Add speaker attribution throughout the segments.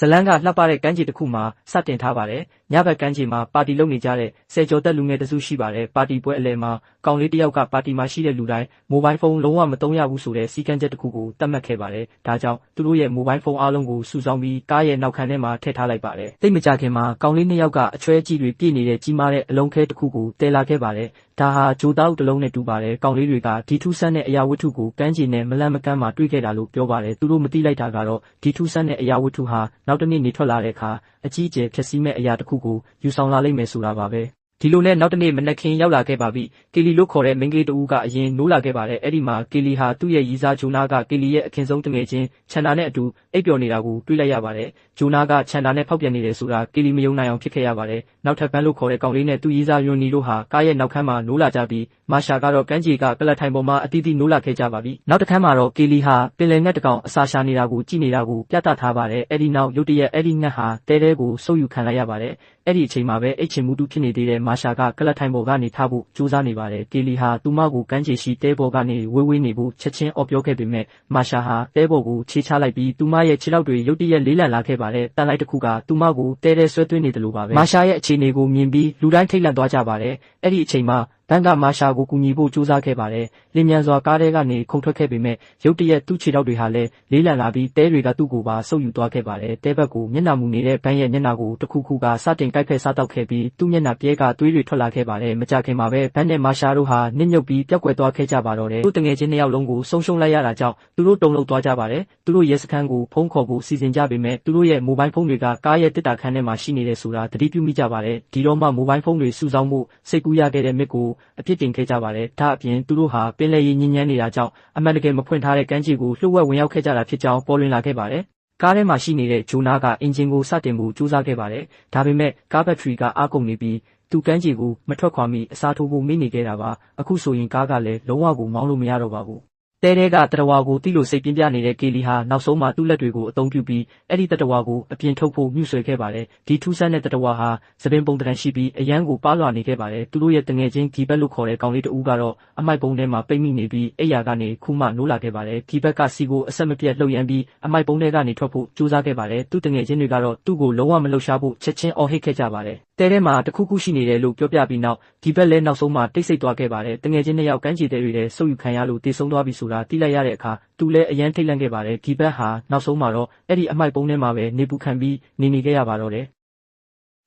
Speaker 1: လန်းကလှပတဲ့ကမ်းခြေတစ်ခုမှာစတင်ထားပါတယ်။ညဘက်ကမ်းခြေမှာပါတီလုပ်နေကြတဲ့ဆယ်ကျော်သက်လူငယ်တစုရှိပါတယ်။ပါတီပွဲအလယ်မှာကောင်လေးတစ်ယောက်ကပါတီမှာရှိတဲ့လူတိုင်းမိုဘိုင်းဖုန်းလုံးဝမသုံးရဘူးဆိုတဲ့စည်းကမ်းချက်တစ်ခုကိုသတ်မှတ်ခဲ့ပါတယ်။ဒါကြောင့်သူတို့ရဲ့မိုဘိုင်းဖုန်းအားလုံးကိုစုဆောင်းပြီးကားရဲ့နောက်ခန်းထဲမှာထည့်ထားလိုက်ပါတယ်။သိပ်မကြာခင်မှာကောင်လေးနှစ်ယောက်ကအချွဲကြီးတွေပြည့်နေတဲ့ကြီးမားတဲ့အလုံးခဲတစ်ခုကိုတည်လာခဲ့ပါတယ်။ဒါဟာဂျိုသားအုပ်တစ်လုံးနဲ့တူပါတယ်။ကောင်လေးတွေကဒီထူးဆန်းတဲ့အရာဝတ္ထုကိုကမ်းခြေနဲ့မလန့်မကမ်းမှာတွေ့ခဲ့တာလို့ပြောပါတယ်။သူတို့မသိလိုက်တာကတော့ဒီထူးဆန်းတဲ့အရာဝတ္ထုဟာနောက်တစ်နေ့နေထွက်လာတဲ့အခါအကြီးအကျယ်ဖြစ်စီမဲ့အရာတစ်ခုကိုယူဆောင်လာလိမ့်မယ်ဆိုတာပါပဲဒီလိုနဲ့နောက်တနေ့မနက်ခင်းရောက်လာခဲ့ပါပြီကီလီလို့ခေါ်တဲ့မိန်းကလေးတဦးကအရင်နိုးလာခဲ့ပါတယ်အဲ့ဒီမှာကီလီဟာသူ့ရဲ့ရီစားဂျိုနာကကီလီရဲ့အခင်ဆုံးတငယ်ချင်းချန်တာနဲ့အတူအိပ်ပျော်နေတာကိုတွေ့လိုက်ရပါတယ်ဂျိုနာကချန်တာနဲ့ဖောက်ပြန်နေတယ်ဆိုတာကီလီမယုံနိုင်အောင်ဖြစ်ခဲ့ရပါတယ်နောက်ထပ်ပန်းလို့ခေါ်တဲ့ကောင်လေးနဲ့သူ့ရီစားယွန်နီတို့ဟာကားရဲ့နောက်ခန်းမှာနိုးလာကြပြီးမာရှာကတော့ကမ်းခြေကကလတ်ထိုင်ပေါ်မှာအတီးတီးနိုးလာခဲ့ကြပါပြီနောက်တစ်ခန်းမှာတော့ကီလီဟာပင်လယ်ငှက်တကောင်အစာရှာနေတာကိုကြည့်နေတာကိုပြသထားပါတယ်အဲ့ဒီနောက်ရုတ်တရက်အဲ့ဒီငှက်ဟာတဲတဲကိုဆုပ်ယူခံလိုက်ရပါတယ်အဲ့ဒီအချိန်မှာပဲအိတ်ချင်မှုတူဖြစ်နေသေးတဲ့မာရှာကကလတ်ထိုင်ပေါ်ကနေထားဖို့ကြိုးစားနေပါတယ်ကီလီဟာသူမကိုကမ်းခြေရှိတဲပေါ်ကနေဝေးဝေးနေဖို့ချက်ချင်းအော်ပြောခဲ့ပေမဲ့မာရှာဟာတဲပေါ်ကိုခြေချလိုက်ပြီးသူမရဲ့ခြေထောက်တွေရုတ်တရက်လေးလံလာခဲ့ပါတယ်တန်လိုက်တစ်ခုကသူမကိုတဲတဲဆွဲသွင်းနေတယ်လို့ပါပဲမာရှာရဲ့အခြေအနေကိုမြင်ပြီးလူတိုင်းထိတ်လန့်သွားကြပါတယ်အဲ့ဒီအချိန်မှာဘန်ကမာရှာကိုကူညီဖို့ကြိုးစားခဲ့ပါတယ်လင်းမြန်စွာကားထဲကနေခုန်ထွက်ခဲ့ပေမဲ့ရုတ်တရက်သူ့ခြေထောက်တွေဟာလည်းလေးလံလာပြီးတဲတွေကသူ့ကိုပါဆုပ်ယူသွားခဲ့ပါတယ်တဲဘက်ကိုမျက်နှာမူနေတဲ့ဘန်ရဲ့မျက်နှာကိုတစ်ခုခုကစတင်ကိုက်ဖက်စားတောက်ခဲ့ပြီးသူ့မျက်နှာပြဲကသွေးတွေထွက်လာခဲ့ပါတယ်မကြခင်မှာပဲဘန်နဲ့မာရှာတို့ဟာနစ်မြုပ်ပြီးပျောက်ကွယ်သွားခဲ့ကြပါတော့တယ်သူ့တငယ်ချင်းနှစ်ယောက်လုံးကိုဆုံးရှုံးလိုက်ရတာကြောင့်သူတို့တုန်လှုပ်သွားကြပါတယ်သူတို့ရဲစခန်းကိုဖုန်းခေါ်ဖို့စီစဉ်ကြပေမဲ့သူတို့ရဲ့မိုဘိုင်းဖုန်းတွေကကားရဲ့တစ်တာခန်းထဲမှာရှိနေတယ်ဆိုတာသတိပြုမိကြပါတယ်ဒီတော့မှမိုဘိုင်းဖုန်းတွေစုဆောင်းမှုစိတ်ကူးရခဲ့တဲ့မစ်ကိုအပြစ်တင်ခဲ့ကြပါတယ်ဒါအပြင်သူတို့ဟာပင်လယ်ရေညဉ့်ညမ်းနေတာကြောင့်အမှန်တကယ်မဖွင့်ထားတဲ့ကမ်းခြေကိုလှုပ်ဝက်ဝင်ရောက်ခဲ့ကြတာဖြစ်ကြောင်းပေါ်လွင်လာခဲ့ပါတယ်ကားထဲမှာရှိနေတဲ့ဂျိုနာကအင်ဂျင်ကိုစတင်ဖို့ကြိုးစားခဲ့ပါတယ်ဒါပေမဲ့ကားဘက်ထရီကအားကုန်နေပြီးသူကမ်းခြေကိုမထွက်ခွာမီအစားထိုးဖို့မေ့နေခဲ့တာပါအခုဆိုရင်ကားကလည်းလုံးဝကိုမောင်းလို့မရတော့ပါဘူးတဲတဲကတတဝါကိုတိလို့စိတ်ပြင်းပြနေတဲ့ကီလီဟာနောက်ဆုံးမှသူ့လက်တွေကိုအသုံးပြုပြီးအဲ့ဒီတတဝါကိုအပြင်ထုတ်ဖို့မြှုပ်ဆွဲခဲ့ပါတယ်ဒီထူးဆန်းတဲ့တတဝါဟာသပင်ပုံတန်ရှိပြီးအရန်ကိုပါလွှာနေခဲ့ပါတယ်သူတို့ရဲ့တငယ်ချင်းဂီဘက်လို့ခေါ်တဲ့ကောင်လေးတဦးကတော့အမိုက်ပုံထဲမှာပိတ်မိနေပြီးအိယာကနေခုမှနိုးလာခဲ့ပါတယ်ဂီဘက်ကစီကိုအဆက်မပြတ်လှုပ်ရမ်းပြီးအမိုက်ပုံထဲကနေထွက်ဖို့ကြိုးစားခဲ့ပါတယ်သူ့တငယ်ချင်းတွေကတော့သူ့ကိုလုံးဝမလှုပ်ရှားဖို့ချက်ချင်းအော်ဟစ်ခဲ့ကြပါတယ်တဲထဲမှာတခုခုရှိနေတယ်လို့ပြောပြပြီးနောက်ဂီဘက်လည်းနောက်ဆုံးမှတိတ်ဆိတ်သွားခဲ့ပါတယ်တငယ်ချင်းနှစ်ယောက်ကမ်းခြေတဲတွေထဲဆုပ်ယူခံရလို့တေဆုံးသွားပြီဆိုတာသိလိုက်ရတဲ့အခါသူလည်းအရန်ထိတ်လန့်ခဲ့ပါတယ်ဂီဘက်ဟာနောက်ဆုံးမှာတော့အဲ့ဒီအမိုက်ပုံထဲမှာပဲနေပူခံပြီးနေခဲ့ရပါတော့တယ်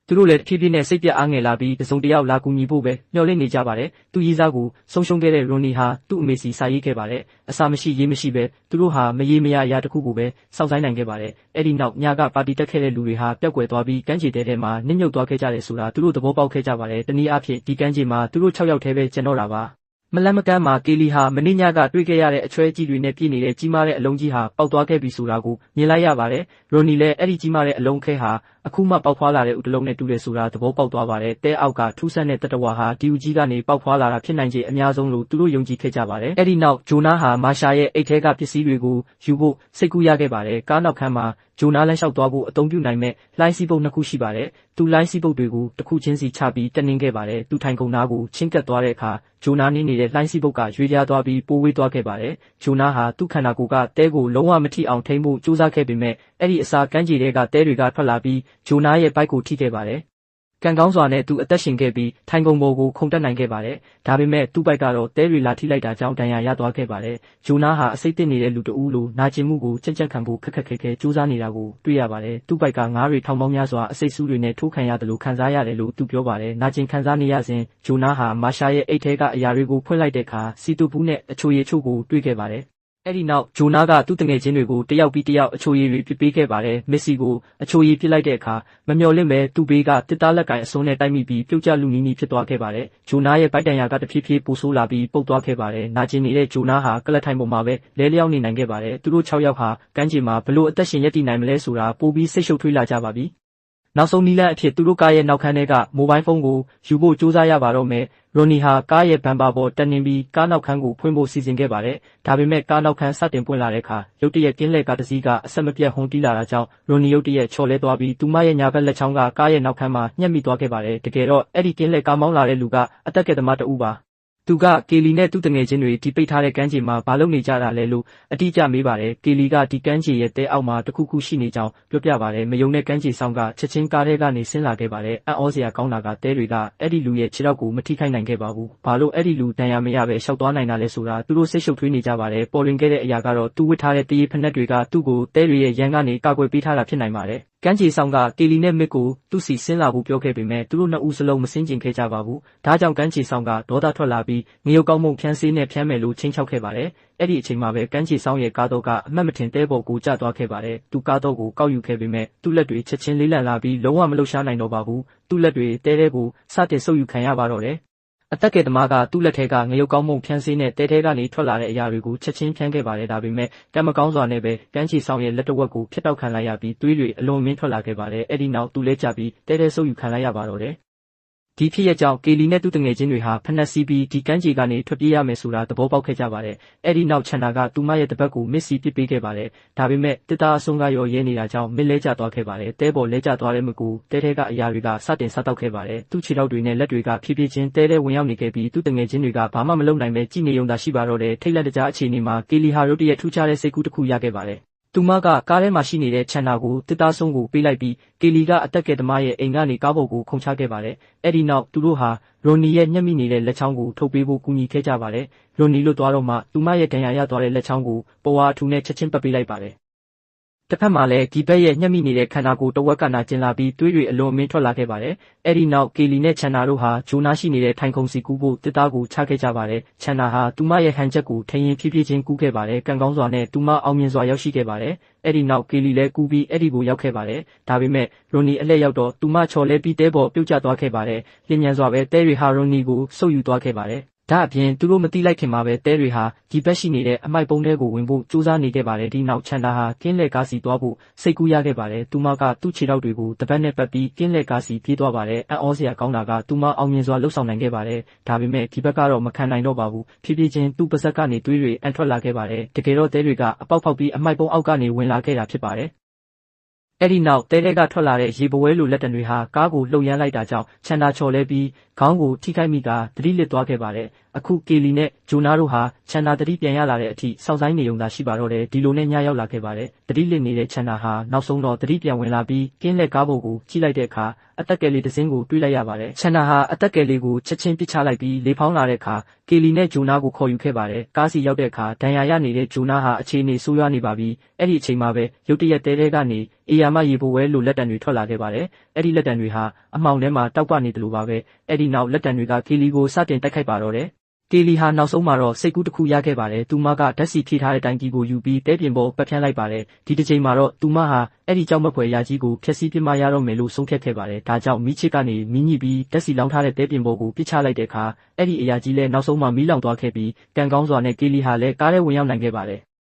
Speaker 1: သူတို့လည်းတဖြည်းဖြည်းနဲ့စိတ်ပြတ်အားငယ်လာပြီးတစုံတယောက်လာကူညီဖို့ပဲမျှော်လင့်နေကြပါတယ်သူရီစားကိုဆုံးရှုံးခဲ့တဲ့ရွန်နီဟာသူ့အမေစီစာရေးခဲ့ပါတယ်အစာမရှိရေးမရှိပဲသူတို့ဟာမရေမရအရာတစ်ခုကိုပဲစောင့်ဆိုင်နိုင်ခဲ့ပါတယ်အဲ့ဒီနောက်ညကပါတီတက်ခဲ့တဲ့လူတွေဟာပျောက်ကွယ်သွားပြီးကမ်းခြေတဲမှာနစ်မြုပ်သွားခဲ့ကြတယ်ဆိုတာသူတို့သဘောပေါက်ခဲ့ကြပါတယ်တနည်းအားဖြင့်ဒီကမ်းခြေမှာသူတို့6ယောက်တည်းပဲကျန်တော့တာပါမလန့်မကမ်းမှာကီလီဟာမနေ့ညကတွေ့ခဲ့ရတဲ့အချွဲကြီးတွေနဲ့ပြည့်နေတဲ့ကြီးမားတဲ့အလုံးကြီးဟာပေါက်သွားခဲ့ပြီဆိုတာကိုမြင်လိုက်ရပါတယ်။ရိုနီလည်းအဲ့ဒီကြီးမားတဲ့အလုံးခဲဟာအခုမှပေါက်ဖွာလာတဲ့ဥတလုံးနဲ့တူတယ်ဆိုတာသဘောပေါက်သွားပါတယ်။တဲအောက်ကထူးဆန်းတဲ့တတဝါဟာဒီဦးကြီးကနေပေါက်ဖွာလာတာဖြစ်နိုင်ခြေအများဆုံးလို့သူတို့ယုံကြည်ခဲ့ကြပါတယ်။အဲ့ဒီနောက်ဂျိုနာဟာမာရှာရဲ့အိတ်ထဲကပစ္စည်းတွေကိုယူဖို့စိတ်ကူးရခဲ့ပါတယ်။ကားနောက်ခန်းမှာဂျိုနာလမ်းလျှောက်သွားဖို့အသုံးပြုနိုင်မဲ့လိုင်းစီးပုတ်နှစ်ခုရှိပါတယ်။သူလိုင်းစီးပုတ်တွေကိုတစ်ခုချင်းစီချပြီးတက်နှင်းခဲ့ပါတယ်။သူထိုင်ကုန်သားကိုချင်းကပ်သွားတဲ့အခါဂျိုနာနေနေတဲ့လိုင်းစီးပုတ်ကရွေ့ပြားသွားပြီးပိုးဝေးသွားခဲ့ပါတယ်။ဂျိုနာဟာသူ့ခန္ဓာကိုယ်ကတဲကိုလုံးဝမထိအောင်ထိန်းဖို့ကြိုးစားခဲ့ပေမဲ့အဲ့ဒီအစာကမ်းခြေတွေကတဲတွေကထွက်လာပြီးဂျိုနာရဲ့ဘိုက်ကိုထိခဲ့ပါတယ်။ကံကောင်းစွာနဲ့သူအသက်ရှင်ခဲ့ပြီးထိုင်ကုန်ပေါ်ကိုခုန်တက်နိုင်ခဲ့ပါတယ်။ဒါပေမဲ့သူ့ဘိုက်ကတော့တဲတွေလာထိလိုက်တာကြောင့်ဒဏ်ရာရသွားခဲ့ပါတယ်။ဂျိုနာဟာအစိတ်သင့်နေတဲ့လူတဦးလိုနာကျင်မှုကိုကြက်ကြက်ခံဖို့ခက်ခက်ခဲခဲကြိုးစားနေတာကိုတွေ့ရပါတယ်။သူ့ဘိုက်ကငါးတွေထောင်ပေါင်းများစွာအစိတ်ဆူးတွေနဲ့ထိုးခံရတယ်လို့ခံစားရတယ်လို့သူပြောပါတယ်။နာကျင်ခံစားနေရစဉ်ဂျိုနာဟာမာရှာရဲ့အိတ်ထဲကအရာတွေကိုဖွင့်လိုက်တဲ့အခါစီတူဘူးနဲ့အချိုရည်ချို့ကိုတွေ့ခဲ့ပါတယ်။အဲ့ဒီနောက်ဂျိုနာကသူ့တငယ်ချင်းတွေကိုတယောက်ပြီးတယောက်အချိုရည်တွေပြပေးခဲ့ပါတယ်မက်ဆီကိုအချိုရည်ပြလိုက်တဲ့အခါမမျှော်လင့်ပဲသူ့ဘေးကတစ်သားလက်ကင်အစွန်းနဲ့တိုက်မိပြီးပြုတ်ကျလူနီးနီးဖြစ်သွားခဲ့ပါတယ်ဂျိုနာရဲ့ဗိုက်တန်ရာကတဖြည်းဖြည်းပိုဆိုးလာပြီးပုတ်သွားခဲ့ပါတယ်နာကျင်နေတဲ့ဂျိုနာဟာကလတ်ထိုင်ပေါ်မှာပဲလဲလျောင်းနေနိုင်ခဲ့ပါတယ်သူတို့6ယောက်ဟာကမ်းခြေမှာဘလို့အသက်ရှင်ရပ်တည်နိုင်မလဲဆိုတာပိုပြီးစိတ်ရှုပ်ထွေးလာကြပါပြီနောက်ဆုံးနီးလန်းအဖြစ်သူတို့ကားရဲ့နောက်ခန်းထဲကမိုဘိုင်းဖုန်းကိုယူဖို့ကြိုးစားရပါတော့မယ်ရိုနီဟာကားရဲ့ဘမ်ပါပေါ်တက်နေပြီးကားနောက်ခန်းကိုဖွင့်ဖို့စီစဉ်ခဲ့ပါတယ်ဒါပေမဲ့ကားနောက်ခန်းစတင်ပွင့်လာတဲ့အခါရုတ်တရက်ကင်းလှည့်ကားတစ်စီးကအဆက်မပြတ်ဟုန်တီးလာတာကြောင့်ရိုနီရုတ်တရက်ချော်လဲသွားပြီးသူမရဲ့ညာဘက်လက်ချောင်းကကားရဲ့နောက်ခန်းမှာညှက်မိသွားခဲ့ပါတယ်တကယ်တော့အဲ့ဒီကင်းလှည့်ကားမောင်းလာတဲ့လူကအသက်ကယ်သမားတဦးပါ သူကကေလီနဲ့သူ့တငယ်ချင်းတွေဒီပိတ်ထားတဲ့ကမ်းခြေမှာဘာလုပ်နေကြတာလဲလို့အတိအကျမေးပါတယ်။ကေလီကဒီကမ်းခြေရဲ့တဲအောက်မှာတခုခုရှိနေကြောင်းပြောပြပါတယ်။မယုံတဲ့ကမ်းခြေဆောင်ကချက်ချင်းကားထဲကနေဆင်းလာခဲ့ပါတယ်။အံ့ဩစရာကောင်းတာကတဲတွေကအဲ့ဒီလူရဲ့ခြေထောက်ကိုမထိခိုက်နိုင်ခဲ့ပါဘူး။ဘာလို့အဲ့ဒီလူဒဏ်ရာမရပဲရှောက်သွားနိုင်တာလဲဆိုတာသူတို့စိတ်ရှုပ်ထွေးနေကြပါတယ်။ပေါ်လွင်ခဲ့တဲ့အရာကတော့သူဝတ်ထားတဲ့တရေဖက်နှက်တွေကသူ့ကိုတဲတွေရဲ့ရန်ကနေကာကွယ်ပေးထားတာဖြစ်နိုင်ပါတယ်။ကမ်းခြေဆောင်ကကေလီနဲ့မစ်ကိုသူ့စီဆင်းလာဖို့ပြောခဲ့ပေမဲ့သူတို့နှစ်ဦးစလုံးမဆင်းကျင်ခဲ့ကြပါဘူး။ဒါကြောင့်ကမ်းခြေဆောင်ကဒေါသထွက်လာပြီးငရုတ်ကောင်းမုံဖျန်းဆေးနဲ့ဖျန်းမယ်လို့ချိန်ချောက်ခဲ့ပါတယ်။အဲ့ဒီအချိန်မှာပဲကမ်းခြေဆောင်ရဲ့ကားတော့ကအမှတ်မထင်တဲပေါ်ကိုကျသွားခဲ့ပါတယ်။သူကားတော့ကိုကောက်ယူခဲ့ပေမဲ့သူ့လက်တွေချက်ချင်းလေးလံလာပြီးလုံးဝမလှုပ်ရှားနိုင်တော့ပါဘူး။သူ့လက်တွေတဲကိုစတင်ဆုပ်ယူခံရပါတော့တယ်။အသက်ကယ်သမားကသူ့လက်ထဲကငရုတ်ကောင်းမုံဖျန်းဆေးနဲ့တဲထဲကနေထွက်လာတဲ့အရာတွေကိုချက်ချင်းဖျန်းခဲ့ပါတယ်ဒါပေမဲ့ကံမကောင်းစွာနဲ့ပဲကမ်းခြေဆောင်ရဲ့လက်တစ်ဝက်ကိုဖျက်တောက်ခံလိုက်ရပြီးသွေးတွေအလွန်မင်းထွက်လာခဲ့ပါတယ်အဲ့ဒီနောက်သူလဲကျပြီးတဲဆုပ်ယူခံလိုက်ရပါတော့တယ်ဒီဖြစ်ရကြောင်းကေလီနဲ့သူ့တငယ်ချင်းတွေဟာဖနက်စီးပြီးဒီကမ်းခြေကနေထွက်ပြေးရမယ်ဆိုတာသဘောပေါက်ခဲ့ကြပါတယ်အဲ့ဒီနောက်ချန်တာကသူမရဲ့တပတ်ကိုမစ်စီပစ်ပေးခဲ့ပါတယ်ဒါပေမဲ့တစ်သားအဆုံးကရောရဲနေတာကြောင့်မစ်လဲကျသွားခဲ့ပါတယ်တဲပေါ်လဲကျသွားတဲ့မကူတဲထဲကအရာတွေကစတင်စားတောက်ခဲ့ပါတယ်သူ့ခြေထောက်တွေနဲ့လက်တွေကဖြည်းဖြည်းချင်းတဲထဲဝင်ရောက်နေခဲ့ပြီးသူ့တငယ်ချင်းတွေကဘာမှမလုပ်နိုင်ပဲကြည်နေုံသာရှိပါတော့တယ်ထိတ်လန့်တကြားအခြေအနေမှာကေလီဟာရုတ်တရက်ထူးခြားတဲ့စိတ်ကူးတစ်ခုရခဲ့ပါတယ်သူမကကားထဲမှာရှိနေတဲ့ချန်နာကိုတစ်သားဆုံးကိုပေးလိုက်ပြီးကေလီကအသက်ကယ်သမားရဲ့အိမ်ကနေကားပေါ်ကိုခုန်ချခဲ့ပါတယ်။အဲ့ဒီနောက်သူတို့ဟာရိုနီရဲ့ညှက်မိနေတဲ့လက်ချောင်းကိုထုတ်ပေးဖို့ကူညီခဲ့ကြပါတယ်။ရိုနီလွတ်သွားတော့မှသူမရဲ့ဒဏ်ရာရသွားတဲ့လက်ချောင်းကိုပေါ်ဝါအထူနဲ့ချက်ချင်းပတ်ပေးလိုက်ပါတယ်။တစ်ဖက်မှာလည်းဒီဘက်ရဲ့ညှက်မိနေတဲ့ခန္ဓာကိုယ်တဝက်ကနာကျင်လာပြီးသွေးတွေအလွန်အမင်းထွက်လာခဲ့ပါတယ်။အဲ့ဒီနောက်ကေလီနဲ့ချန်နာတို့ဟာဂျိုနာရှိနေတဲ့ထိုင်ခုံစီကူးဖို့တစ်သားကိုချခဲ့ကြပါတယ်။ချန်နာဟာသူမရဲ့ဟန်ချက်ကိုထရင်ဖြည်းဖြည်းချင်းကူးခဲ့ပါတယ်။ကံကောင်းစွာနဲ့သူမအောင်မြင်စွာရောက်ရှိခဲ့ပါတယ်။အဲ့ဒီနောက်ကေလီလည်းကူးပြီးအဲ့ဒီကိုရောက်ခဲ့ပါတယ်။ဒါပေမဲ့ရိုနီအလှည့်ရောက်တော့သူမချော်လဲပြီးတဲပေါ်ပြုတ်ကျသွားခဲ့ပါတယ်။လျင်မြန်စွာပဲတဲတွေဟာရိုနီကိုဆုပ်ယူသွားခဲ့ပါတယ်။ဒါအပြင်သူတို့မတိလိုက်ခင်မှာပဲတဲတွေဟာဒီဘက်ရှိနေတဲ့အမိုက်ပုံးထဲကိုဝင်ဖို့ကြိုးစားနေခဲ့ပါတယ်ဒီနောက်ချန်တာဟာကင်းလက်ကားစီသွားဖို့စိတ်ကူးရခဲ့ပါတယ်သူမကသူ့ခြေထောက်တွေကိုတပတ်နဲ့ပတ်ပြီးကင်းလက်ကားစီပြေးသွားပါတယ်အံ့ဩစရာကောင်းတာကသူမအောင်မြင်စွာလှုပ်ဆောင်နိုင်ခဲ့ပါတယ်ဒါပေမဲ့ဒီဘက်ကတော့မခံနိုင်တော့ပါဘူးဖြည်းဖြည်းချင်းသူ့ပါးစပ်ကနေသွေးတွေအန်ထွက်လာခဲ့ပါတယ်တကယ်တော့တဲတွေကအပေါက်ဖောက်ပြီးအမိုက်ပုံးအောက်ကနေဝင်လာခဲ့တာဖြစ်ပါတယ်အဲ့ဒီနောက်တဲကထွက်လာတဲ့ရေပွဲလိုလက်တံတွေဟာကားကိုလှုပ်ရမ်းလိုက်တာကြောင့်ချန်တာချော်လဲပြီးခေါင်းကိုထိခိုက်မိတာသတိလစ်သွားခဲ့ပါတယ်အခုကေလီနဲ့ဂျိုနာတို့ဟာချန်တာသတိပြန်ရလာတဲ့အထိစောင့်ဆိုင်နေုံသာရှိပါတော့တယ်ဒီလိုနဲ့ညရောက်လာခဲ့ပါတယ်သတိလစ်နေတဲ့ချန်တာဟာနောက်ဆုံးတော့သတိပြန်ဝင်လာပြီးကင်းလက်ကားပေါ်ကိုကြည့်လိုက်တဲ့အခါအသက်ကယ်လေးတစ်စင်းကိုတွေးလိုက်ရပါတယ်ချန်တာဟာအသက်ကယ်လေးကိုချက်ချင်းပစ်ချလိုက်ပြီးလေဖောင်းလာတဲ့အခါကေလီနဲ့ဂျိုနာကိုခေါ်ယူခဲ့ပါတယ်ကားစီရောက်တဲ့အခါဒဏ်ရာရနေတဲ့ဂျိုနာဟာအခြေအနေဆိုးရွားနေပါပြီအဲ့ဒီအချိန်မှာပဲရုတ်တရက်တဲကနေအေယာမရေပွဲလိုလက်တံတွေထွက်လာခဲ့ပါတယ်အဲ့ဒီလက်တံတွေဟာအမှောင်ထဲမှာတောက်ပနေတယ်လို့ပါပဲအဲ့ဒီနောက်လက်တံတွေကကေလီကိုစတင်တိုက်ခိုက်ပါတော့တယ်ကေလီဟာနောက်ဆုံးမှာတော့စိတ်ကူးတစ်ခုရခဲ့ပါတယ်။သူမကဓာတ်ဆီဖြည့်ထားတဲ့တိုင်ကြီးကိုယူပြီးတဲပြင်ပေါ်ပတ်ဖြန်းလိုက်ပါတယ်။ဒီတစ်ချိန်မှာတော့သူမဟာအဲ့ဒီကြောက်မက်ဖွယ်ရာကြီးကိုဖျက်ဆီးပစ်မှရတော့မယ်လို့ဆုံးဖြတ်ခဲ့ပါတယ်။ဒါကြောင့်မိချစ်ကနေမိညစ်ပြီးဓာတ်ဆီလောင်းထားတဲ့တဲပြင်ပေါ်ကိုပစ်ချလိုက်တဲ့အခါအဲ့ဒီအရာကြီးလည်းနောက်ဆုံးမှာမီးလောင်သွားခဲ့ပြီးကံကောင်းစွာနဲ့ကေလီဟာလည်းကားထဲဝင်ရောက်နိုင်ခဲ့ပါတယ်။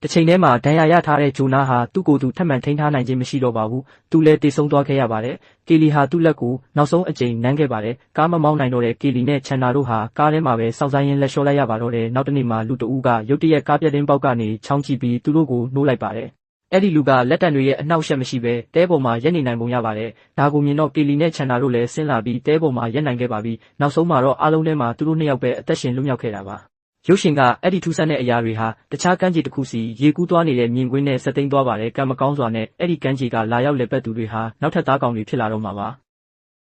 Speaker 1: တစ်ချိန်တည်းမှာဒဏ်ရာရထားတဲ့ဂျိုနာဟာသူ့ကိုယ်သူထပ်မံထိန်းထားနိုင်ခြင်းမရှိတော့ပါဘူး။သူလည်းတေဆုံးသွားခဲ့ရပါတယ်။ကေလီဟာသူ့လက်ကိုနောက်ဆုံးအကြိမ်နမ်းခဲ့ပါတယ်။ကားမမောင်းနိုင်တော့တဲ့ကေလီနဲ့ချန်နာတို့ဟာကားထဲမှာပဲစောင့်ဆိုင်ရင်းလက်လျှော့လိုက်ရပါတော့တယ်။နောက်တစ်နေ့မှာလူတဦးကရုတ်တရက်ကားပြက်တင်းပေါက်ကနေချောင်းကြည့်ပြီးသူတို့ကိုနှိုးလိုက်ပါတယ်။အဲ့ဒီလူကလက်တံတွေရဲ့အနှောက်အယှက်မရှိပဲတဲပေါ်မှာရက်နေနိုင်ပုံရပါတယ်။ဒါကိုမြင်တော့ကေလီနဲ့ချန်နာတို့လည်းဆင်းလာပြီးတဲပေါ်မှာရက်နိုင်ခဲ့ပါပြီ။နောက်ဆုံးမှာတော့အားလုံးထဲမှာသူတို့နှစ်ယောက်ပဲအသက်ရှင်လွတ်မြောက်ခဲ့တာပါ။ရုပ်ရှင်ကအဲ့ဒီထူးဆန်းတဲ့အရာတွေဟာတခြားကမ်းခြေတစ်ခုစီရေကူးသွားနေတဲ့မြင်ကွင်းနဲ့ဆက်သိမ်းသွားပါတယ်ကံမကောင်းစွာနဲ့အဲ့ဒီကမ်းခြေကလာရောက်လည်ပတ်သူတွေဟာနောက်ထပ်သားကောင်တွေဖြစ်လာတော့မှာပါ